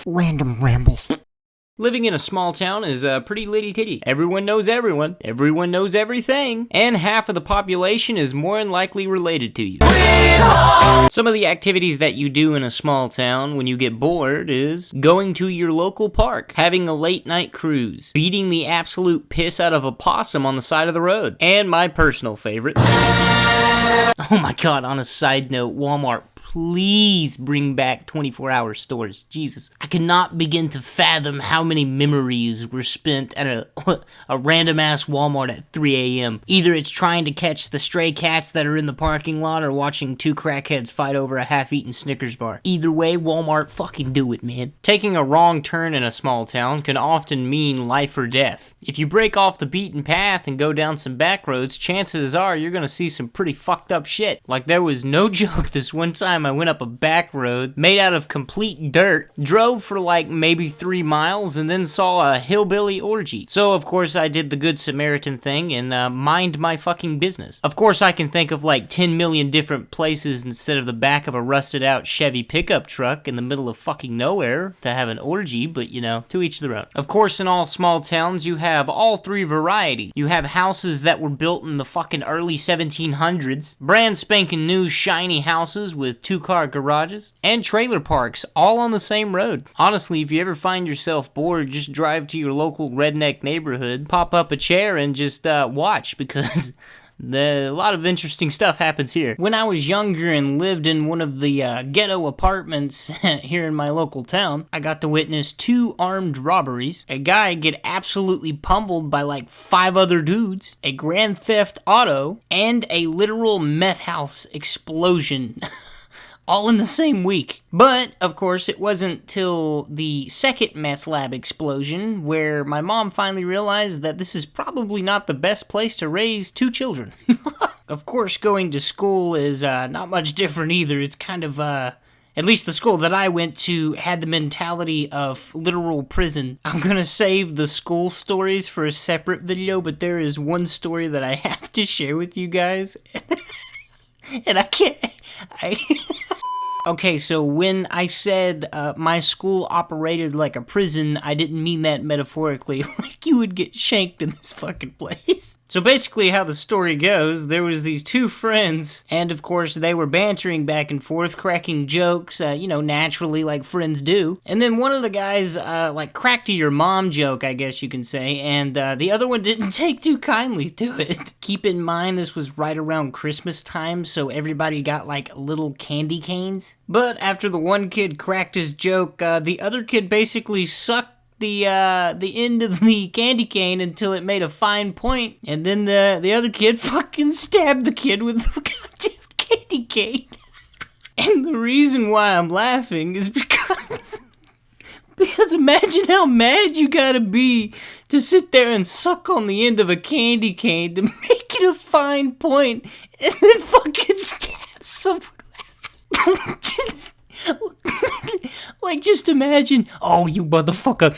Random rambles. Living in a small town is pretty litty-titty. Everyone knows everyone, everyone knows everything, and half of the population is more than likely related to you. Some of the activities that you do in a small town when you get bored is going to your local park, having a late night cruise, beating the absolute piss out of a possum on the side of the road, and my personal favorite. Oh my god, on a side note, Walmart, please bring back 24-hour stores. Jesus. I cannot begin to fathom how many memories were spent at a random-ass Walmart at 3 a.m. Either it's trying to catch the stray cats that are in the parking lot or watching two crackheads fight over a half-eaten Snickers bar. Either way, Walmart, fucking do it, man. Taking a wrong turn in a small town can often mean life or death. If you break off the beaten path and go down some back roads, chances are you're gonna see some pretty fucked up shit. Like, there was no joke this one time I went up a back road made out of complete dirt, drove for like maybe 3 miles, and then saw a hillbilly orgy. So of course I did the good Samaritan thing and mind my fucking business. Of course I can think of like 10 million different places instead of the back of a rusted out Chevy pickup truck in the middle of fucking nowhere to have an orgy, but you know, to each their own. Of course, in all small towns you have all three varieties. You have houses that were built in the fucking early 1700s, brand spanking new shiny houses with 2-car garages, and trailer parks all on the same road. Honestly, if you ever find yourself bored, just drive to your local redneck neighborhood, pop up a chair, and just watch, because a lot of interesting stuff happens here. When I was younger and lived in one of the ghetto apartments here in my local town, I got to witness 2 armed robberies, a guy get absolutely pummeled by like 5 other dudes, a grand theft auto, and a literal meth house explosion. All in the same week. But, of course, it wasn't till the second meth lab explosion where my mom finally realized that this is probably not the best place to raise 2 children. Of course, going to school is not much different either. It's kind of, at least the school that I went to had the mentality of literal prison. I'm gonna save the school stories for a separate video, but there is one story that I have to share with you guys. And I can't... Okay, so when I said my school operated like a prison, I didn't mean that metaphorically, like you would get shanked in this fucking place. So basically how the story goes, there was these 2 friends, and of course they were bantering back and forth, cracking jokes, you know, naturally like friends do. And then one of the guys, like cracked a your mom joke, I guess you can say, and the other one didn't take too kindly to it. Keep in mind this was right around Christmas time, so everybody got like little candy canes. But after the one kid cracked his joke, the other kid basically sucked the end of the candy cane until it made a fine point, and then the other kid fucking stabbed the kid with the goddamn candy cane. And the reason why I'm laughing is because imagine how mad you gotta be to sit there and suck on the end of a candy cane to make it a fine point and then fucking stab someone. Like, just imagine, oh, you motherfucker.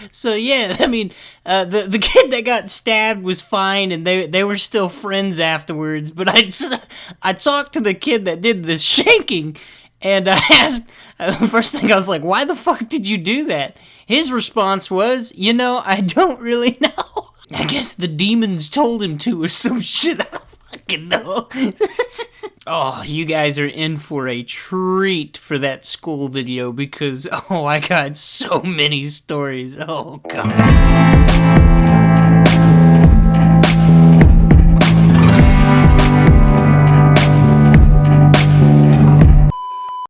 So yeah, I mean, the kid that got stabbed was fine, and they were still friends afterwards. But I talked to the kid that did the shanking, and I asked, the first thing I was like, why the fuck did you do that? His response was, you know, I don't really know. I guess the demons told him to, or some shit. I don't fucking know. Oh, you guys are in for a treat for that school video because, oh, I got so many stories. Oh, God.